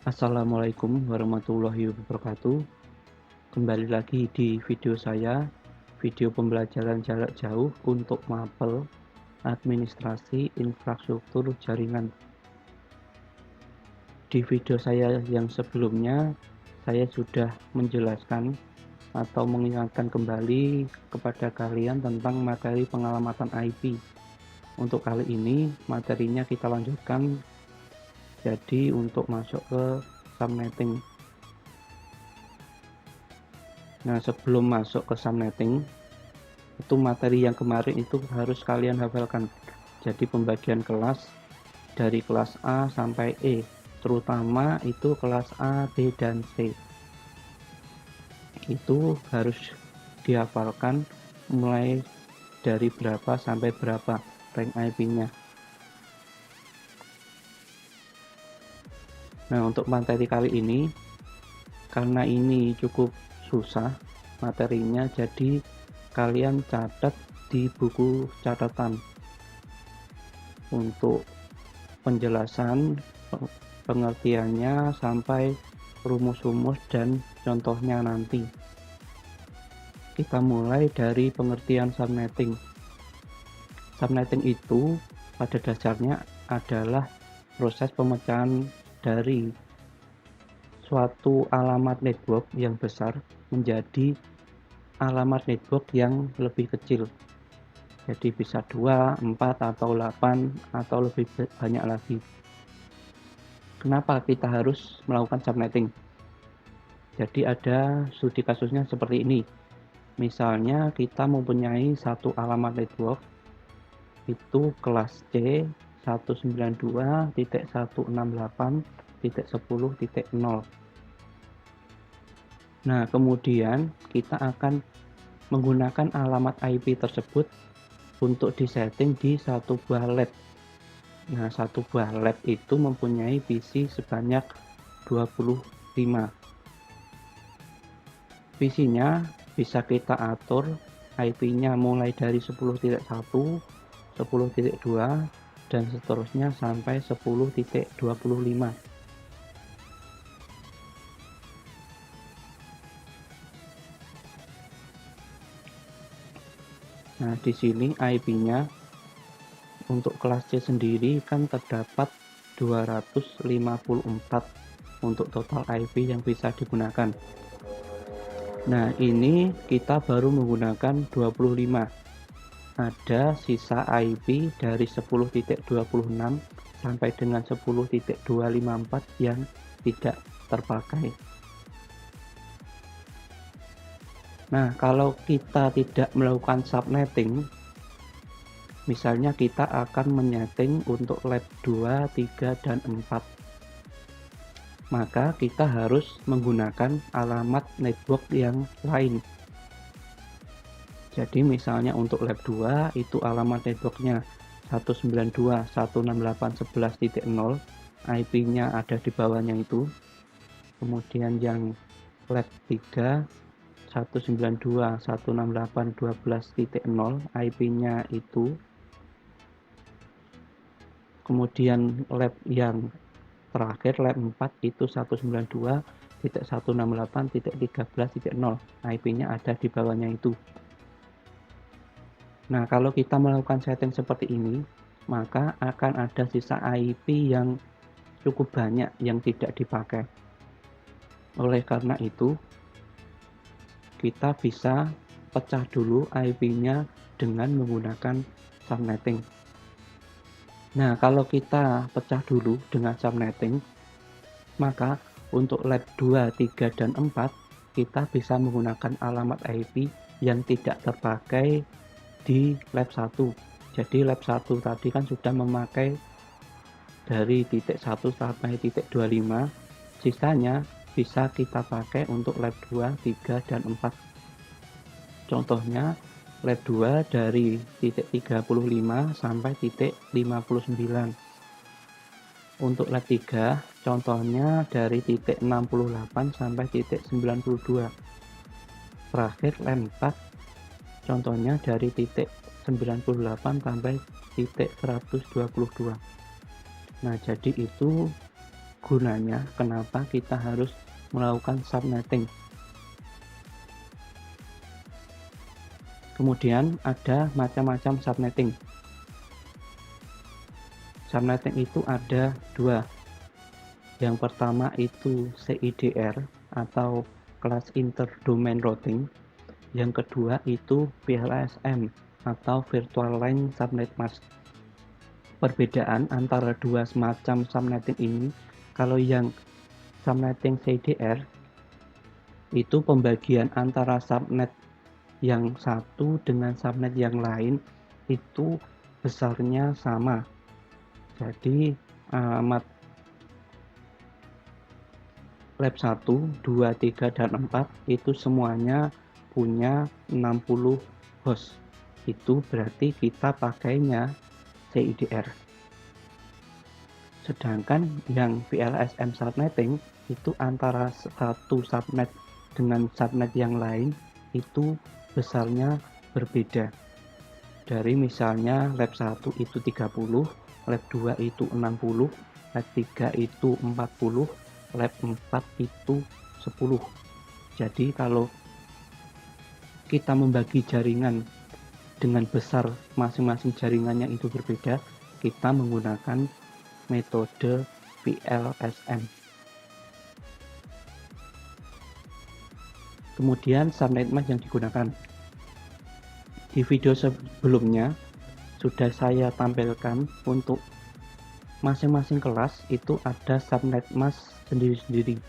Assalamualaikum warahmatullahi wabarakatuh. Kembali lagi di video saya, video pembelajaran jarak jauh untuk mapel administrasi infrastruktur jaringan. Di video saya yang sebelumnya, saya sudah menjelaskan atau mengingatkan kembali kepada kalian tentang materi pengamatan IP. Untuk kali ini, materinya kita lanjutkan, jadi untuk masuk ke subnetting. Nah, sebelum masuk ke subnetting, itu materi yang kemarin itu harus kalian hafalkan. Jadi pembagian kelas dari kelas A sampai E, terutama itu kelas A, B, dan C. Itu harus dihafalkan mulai dari berapa sampai berapa rank IP-nya. Nah, untuk materi kali ini, karena ini cukup susah materinya, jadi kalian catat di buku catatan untuk penjelasan pengertiannya sampai rumus-rumus dan contohnya nanti. Kita mulai dari pengertian subnetting. Subnetting itu pada dasarnya adalah proses pemecahan dari suatu alamat network yang besar menjadi alamat network yang lebih kecil. Jadi bisa 2, 4, atau 8, atau lebih banyak lagi. Kenapa kita harus melakukan subnetting? Jadi ada studi kasusnya seperti ini. Misalnya kita mempunyai satu alamat network, itu kelas C 192.168.10.0. Nah, kemudian kita akan menggunakan alamat IP tersebut untuk disetting di satu buah lab. Nah, satu buah lab itu mempunyai PC sebanyak 25. PC-nya bisa kita atur IP-nya mulai dari 10.1, 10.2, dan seterusnya sampai 10.25. Nah, di sini IP-nya untuk kelas C sendiri kan terdapat 254 untuk total IP yang bisa digunakan. Nah, ini kita baru menggunakan 25. Ada sisa IP dari 10.26 sampai dengan 10.254 yang tidak terpakai. Nah, kalau kita tidak melakukan subnetting, misalnya kita akan menyeting untuk lab 2, 3, dan 4, maka kita harus menggunakan alamat network yang lain. Jadi misalnya untuk lab 2 itu alamat networknya 192.168.11.0, IP-nya ada di bawahnya itu. Kemudian yang lab 3 192.168.12.0, IP-nya itu. Kemudian lab yang terakhir lab 4 itu 192.168.13.0, IP-nya ada di bawahnya itu. Nah, kalau kita melakukan setting seperti ini, maka akan ada sisa IP yang cukup banyak yang tidak dipakai. Oleh karena itu, kita bisa pecah dulu IP-nya dengan menggunakan subnetting. Nah, kalau kita pecah dulu dengan subnetting, maka untuk lab 2, 3, dan 4, kita bisa menggunakan alamat IP yang tidak terpakai di lab 1. Jadi lab 1 tadi kan sudah memakai dari titik 1 sampai titik 25, sisanya bisa kita pakai untuk lab 2, 3, dan 4. Contohnya lab 2 dari titik 35 sampai titik 59. Untuk lab 3 contohnya dari titik 68 sampai titik 92. Terakhir lab 4 contohnya dari titik 98 sampai titik 122. Nah, jadi itu gunanya kenapa kita harus melakukan subnetting. Kemudian ada macam-macam subnetting. Subnetting itu ada dua. Yang pertama itu CIDR atau Class Inter-Domain Routing. Yang kedua itu VLSM atau Virtual Line Subnet Mask. Perbedaan antara dua semacam subnetting ini, kalau yang subnetting CIDR itu pembagian antara subnet yang satu dengan subnet yang lain itu besarnya sama. Jadi alamat lab 1, 2, 3, dan 4 itu semuanya punya 60 host. Itu berarti kita pakainya CIDR. Sedangkan yang VLSM subnetting itu antara satu subnet dengan subnet yang lain itu besarnya berbeda. Dari misalnya lab 1 itu 30, lab 2 itu 60, lab 3 itu 40, lab 4 itu 10. Jadi kalau kita membagi jaringan dengan besar masing-masing jaringannya itu berbeda, kita menggunakan metode VLSM. Kemudian subnet mask yang digunakan. Di video sebelumnya sudah saya tampilkan untuk masing-masing kelas itu ada subnet mask sendiri-sendiri.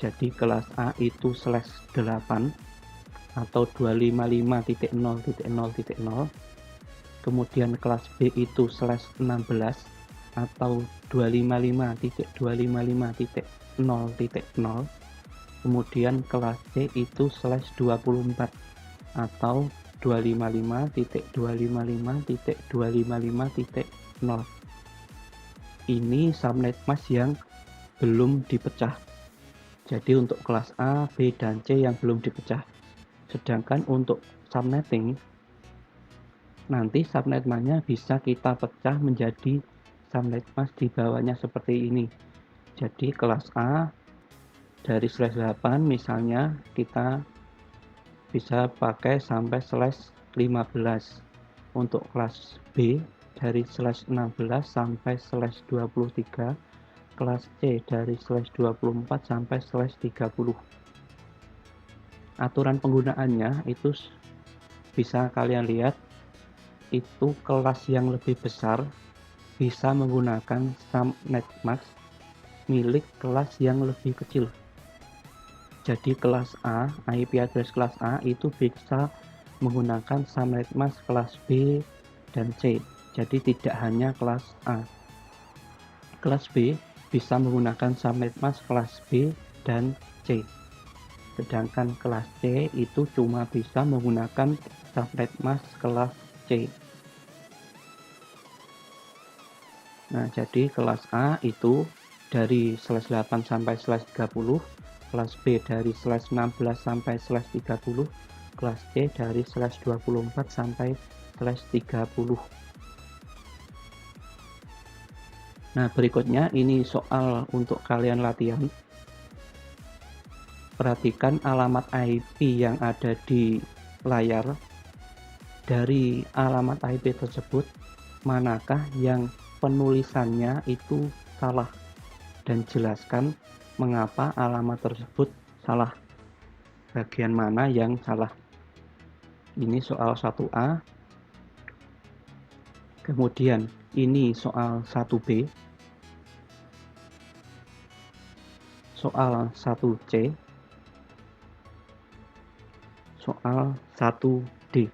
Jadi kelas A itu /8 atau 255.0.0.0. Kemudian kelas B itu /16 atau 255.255.0.0. Kemudian kelas C itu /24 atau 255.255.255.0. Ini subnet mask yang belum dipecah. Jadi untuk kelas A, B, dan C yang belum dipecah. Sedangkan untuk subnetting, nanti subnet masknya bisa kita pecah menjadi subnet mask di bawahnya seperti ini. Jadi kelas A dari /8 misalnya kita bisa pakai sampai /15. Untuk kelas B dari /16 sampai /23, kelas C dari /24 sampai /30. Aturan penggunaannya itu bisa kalian lihat, itu kelas yang lebih besar bisa menggunakan subnet mask milik kelas yang lebih kecil. Jadi kelas A, IP address kelas A itu bisa menggunakan subnet mask kelas B dan C. Jadi tidak hanya kelas A. Kelas B bisa menggunakan subnet mask kelas B dan C. Sedangkan kelas C itu cuma bisa menggunakan subnet mask kelas C. Nah, jadi kelas A itu dari /8 sampai /30, kelas B dari /16 sampai /30, kelas C dari /24 sampai /30. Nah, berikutnya ini soal untuk kalian latihan. Perhatikan alamat IP yang ada di layar. Dari alamat IP tersebut, manakah yang penulisannya itu salah? Dan jelaskan mengapa alamat tersebut salah. Bagian mana yang salah? Ini soal 1A. Kemudian ini soal 1B. Soal 1C. Soal 1D.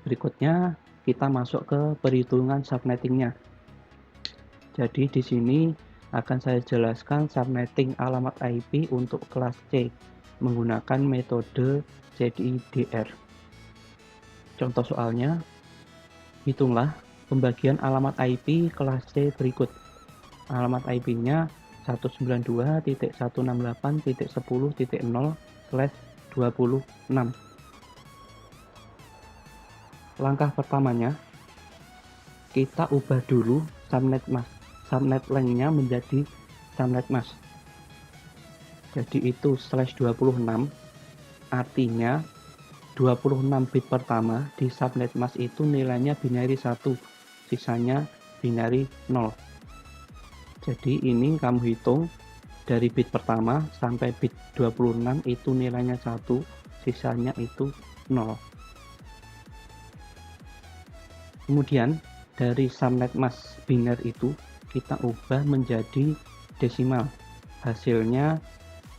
Berikutnya kita masuk ke perhitungan subnettingnya. Jadi di sini akan saya jelaskan subnetting alamat IP untuk kelas C menggunakan metode CIDR. Contoh soalnya, hitunglah pembagian alamat IP kelas C berikut. Alamat IP-nya 192.168.10.0/26. Langkah pertamanya, kita ubah dulu subnet length-nya menjadi subnet mask. Jadi itu /26, artinya 26 bit pertama di subnet mask itu nilainya binary 1, sisanya binary 0. Jadi ini kamu hitung dari bit pertama sampai bit 26 itu nilainya 1, sisanya itu 0. Kemudian dari subnet mask biner itu kita ubah menjadi desimal. Hasilnya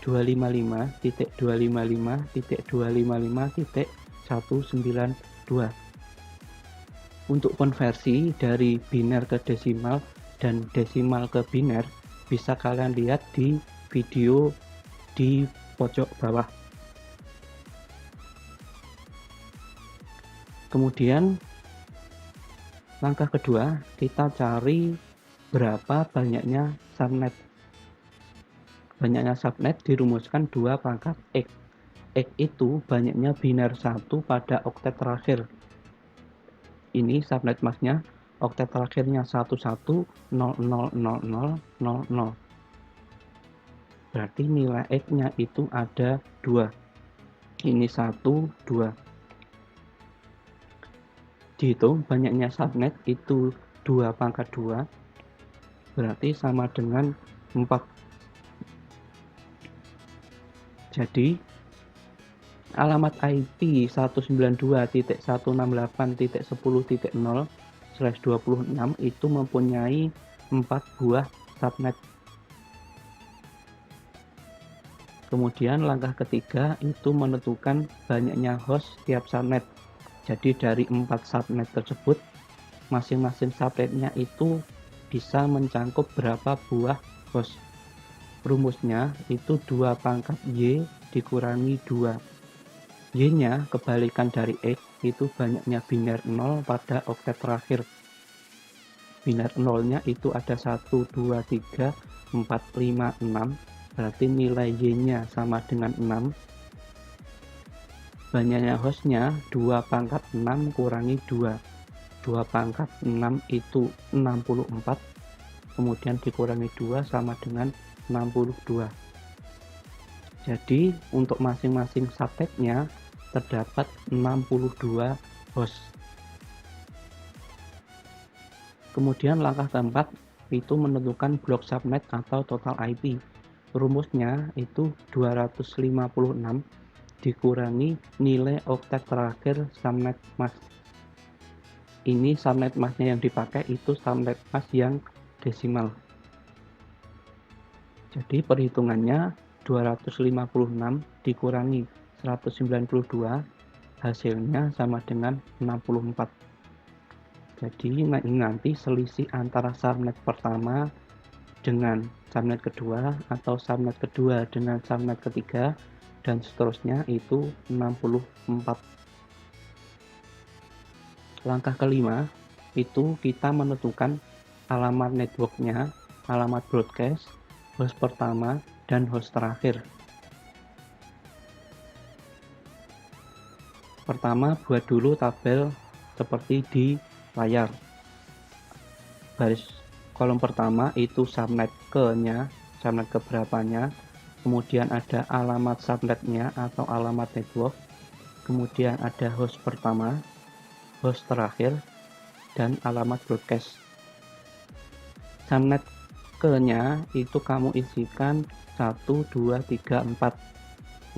255.255.255.192. Untuk konversi dari biner ke desimal dan desimal ke biner bisa kalian lihat di video di pojok bawah. Kemudian langkah kedua, kita cari berapa banyaknya subnet. Banyaknya subnet dirumuskan 2 pangkat X. X itu banyaknya biner 1 pada oktet terakhir. Ini subnet masknya, oktet terakhirnya 11000000. Berarti nilai X-nya itu ada 2. Ini 1, 2. Dihitung banyaknya subnet itu 2 pangkat 2. Berarti sama dengan 4. Jadi alamat IP 192.168.10.0/26 itu mempunyai 4 buah subnet. Kemudian langkah ketiga itu menentukan banyaknya host tiap subnet. Jadi dari 4 subnet tersebut, masing-masing subnetnya itu bisa mencangkup berapa buah host. Rumusnya itu 2 pangkat Y dikurangi 2. Y-nya kebalikan dari X, itu banyaknya biner 0 pada oktet terakhir. Biner 0-nya itu ada 1, 2, 3, 4, 5, 6. Berarti nilai Y-nya sama dengan 6. Banyaknya hostnya 2 pangkat 6 kurangi 2. 2 pangkat 6 itu 64. Kemudian dikurangi 2 sama dengan 62. Jadi untuk masing-masing subnetnya terdapat 62 host. Kemudian langkah keempat itu menentukan blok subnet atau total IP. Rumusnya itu 256 dikurangi nilai oktet terakhir subnet mask. Ini subnet masknya yang dipakai itu subnet mask yang desimal. Jadi perhitungannya 256 dikurangi 192, hasilnya sama dengan 64. Jadi nanti selisih antara subnet pertama dengan subnet kedua atau subnet kedua dengan subnet ketiga dan seterusnya itu 64. Langkah kelima itu kita menentukan alamat networknya, alamat broadcast, host pertama dan host terakhir. Pertama, buat dulu tabel seperti di layar. Baris kolom pertama itu subnet ke-nya, subnet keberapanya. Kemudian ada alamat subnetnya atau alamat network. Kemudian ada host pertama, host terakhir, dan alamat broadcast. Subnet ke-nya itu kamu isikan 1, 2, 3, 4.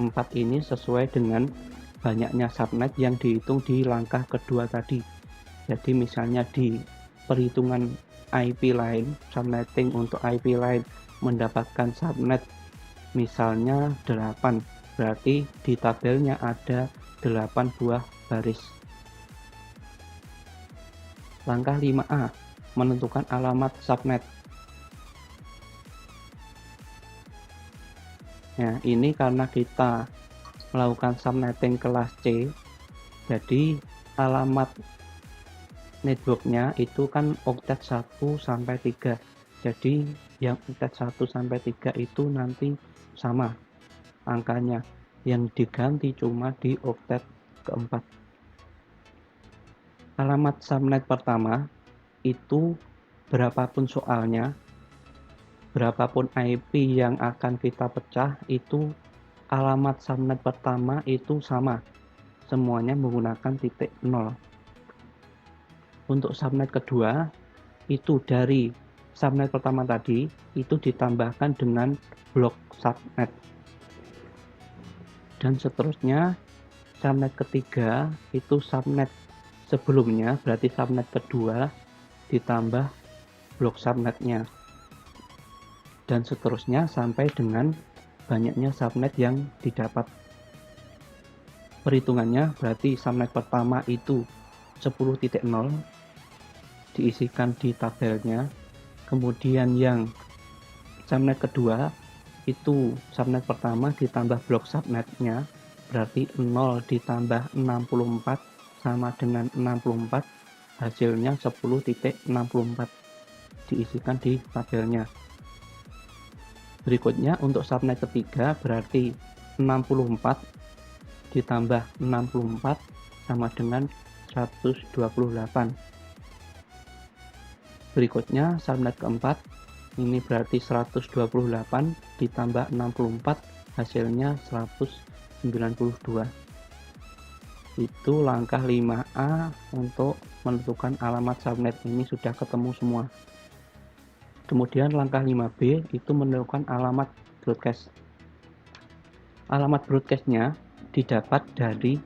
4 ini sesuai dengan banyaknya subnet yang dihitung di langkah kedua tadi. Jadi misalnya di perhitungan IP line, subnetting untuk IP line mendapatkan subnet misalnya 8, berarti di tabelnya ada 8 buah baris. Langkah 5A, menentukan alamat subnet. Nah, ini karena kita melakukan subnetting kelas C, jadi alamat networknya itu kan oktet 1 sampai 3. Jadi yang oktet 1 sampai 3 itu nanti sama angkanya. Yang diganti cuma di oktet keempat. Alamat subnet pertama itu berapapun soalnya, berapapun IP yang akan kita pecah, itu alamat subnet pertama itu sama, semuanya menggunakan titik 0. Untuk subnet kedua, itu dari subnet pertama tadi, itu ditambahkan dengan blok subnet. Dan seterusnya, subnet ketiga, itu subnet sebelumnya, berarti subnet kedua, ditambah blok subnetnya. Dan seterusnya sampai dengan banyaknya subnet yang didapat. Perhitungannya berarti subnet pertama itu 10.0 diisikan di tabelnya, kemudian yang subnet kedua itu subnet pertama ditambah blok subnetnya, berarti 0 ditambah 64 sama dengan 64, hasilnya 10.64 diisikan di tabelnya. Berikutnya untuk subnet ketiga berarti 64 ditambah 64 sama dengan 128. Berikutnya subnet keempat, ini berarti 128 ditambah 64, hasilnya 192. Itu langkah 5A untuk menentukan alamat subnet, ini sudah ketemu semua. Kemudian langkah 5B itu menentukan alamat broadcast. Alamat broadcastnya didapat dari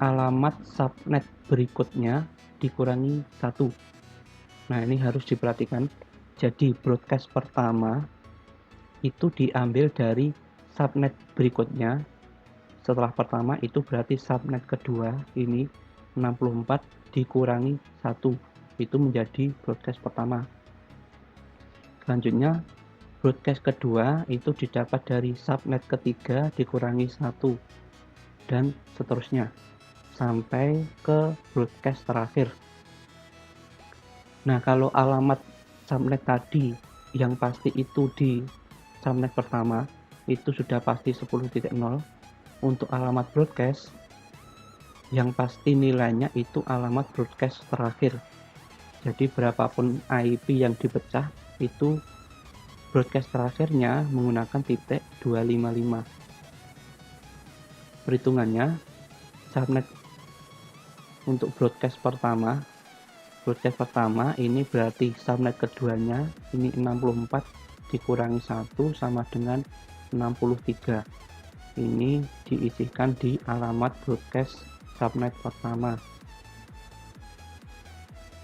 alamat subnet berikutnya dikurangi 1. Nah, ini harus diperhatikan. Jadi broadcast pertama itu diambil dari subnet berikutnya. Setelah pertama itu berarti subnet kedua, ini 64 dikurangi 1. Itu menjadi broadcast pertama. Selanjutnya, broadcast kedua itu didapat dari subnet ketiga dikurangi 1. Dan seterusnya sampai ke broadcast terakhir. Nah, kalau alamat subnet tadi yang pasti itu di subnet pertama itu sudah pasti 10.0. Untuk alamat broadcast yang pasti nilainya itu alamat broadcast terakhir. Jadi berapapun IP yang dipecah itu broadcast terakhirnya menggunakan titik 255. Perhitungannya, subnet untuk broadcast pertama ini berarti subnet keduanya ini 64 dikurangi 1 sama dengan 63. Ini diisikan di alamat broadcast subnet pertama.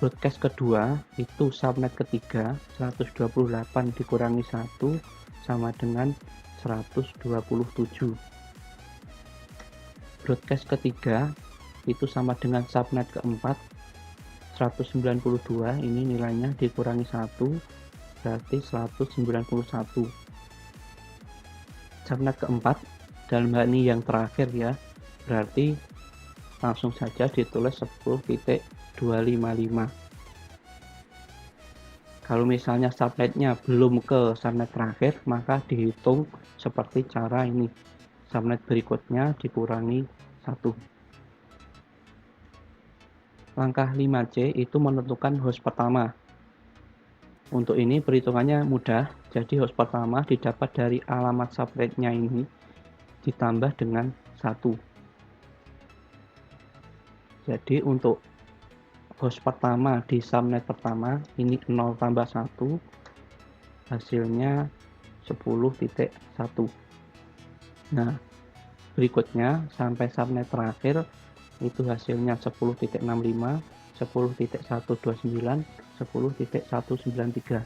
Broadcast kedua itu subnet ketiga 128 dikurangi 1 sama dengan 127. Broadcast ketiga itu sama dengan subnet keempat 192, ini nilainya dikurangi 1 berarti 191. Subnet keempat dalam hal ini yang terakhir ya, berarti langsung saja ditulis 10.255. Kalau misalnya subnetnya belum ke subnet terakhir, maka dihitung seperti cara ini, subnet berikutnya dikurangi 1. Langkah 5C itu menentukan host pertama. Untuk ini perhitungannya mudah, jadi host pertama didapat dari alamat subnetnya ini ditambah dengan 1. Jadi untuk host pertama di subnet pertama ini 0 tambah 1, hasilnya 10.1. Nah, berikutnya sampai subnet terakhir itu hasilnya 10.65, 10.129, 10.193.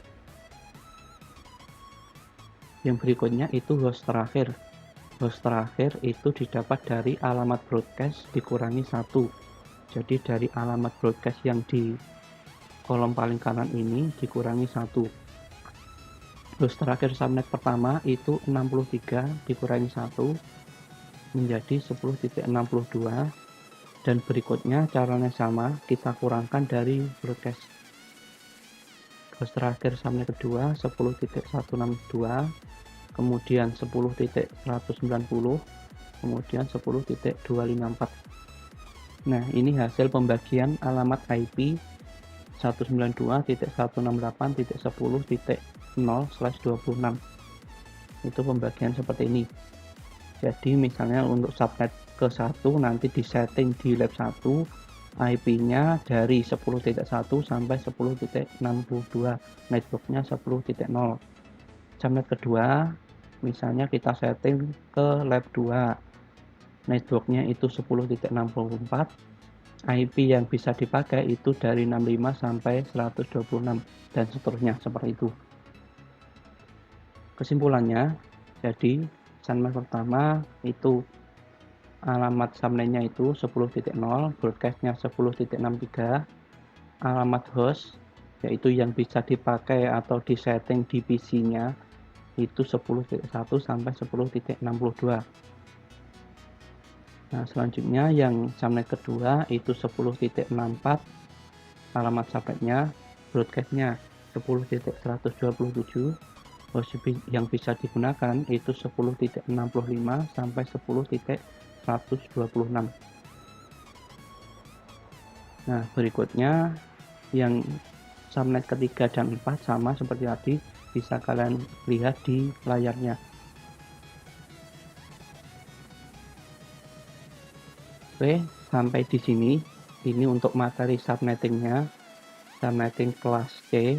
Yang berikutnya itu host terakhir. Host terakhir itu didapat dari alamat broadcast dikurangi 1. Jadi dari alamat broadcast yang di kolom paling kanan ini dikurangi 1. Host terakhir subnet pertama itu 63 dikurangi 1 menjadi 10.62. Dan berikutnya caranya sama, kita kurangkan dari broadcast. Host terakhir subnet kedua 10.162, kemudian 10.190, kemudian 10.254. Nah, ini hasil pembagian alamat IP 192.168.10.0/26. Itu pembagian seperti ini. Jadi misalnya untuk subnet ke 1 nanti disetting di lab 1 IP-nya dari 10.1 sampai 10.62, networknya 10.0. Subnet kedua misalnya kita setting ke lab 2, networknya itu 10.64, IP yang bisa dipakai itu dari 65 sampai 126 dan seterusnya seperti itu. Kesimpulannya, jadi subnet pertama itu alamat subnetnya itu 10.0, broadcastnya 10.63, alamat host yaitu yang bisa dipakai atau disetting di PC-nya itu 10.1 sampai 10.62. Nah, selanjutnya yang subnet kedua itu 10.64, alamat subnetnya, broadcastnya 10.127, host yang bisa digunakan itu 10.65 sampai 10.126. Nah, berikutnya yang subnet ketiga dan 4 sama seperti tadi, bisa kalian lihat di layarnya. Oke, sampai di sini. Ini untuk materi subnettingnya, subnetting kelas C.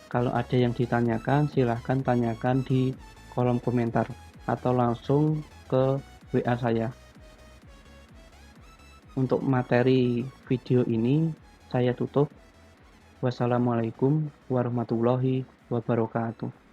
Kalau ada yang ditanyakan, silahkan tanyakan di kolom komentar atau langsung ke WA saya. Untuk materi video ini saya tutup. Wassalamualaikum warahmatullahi wabarakatuh.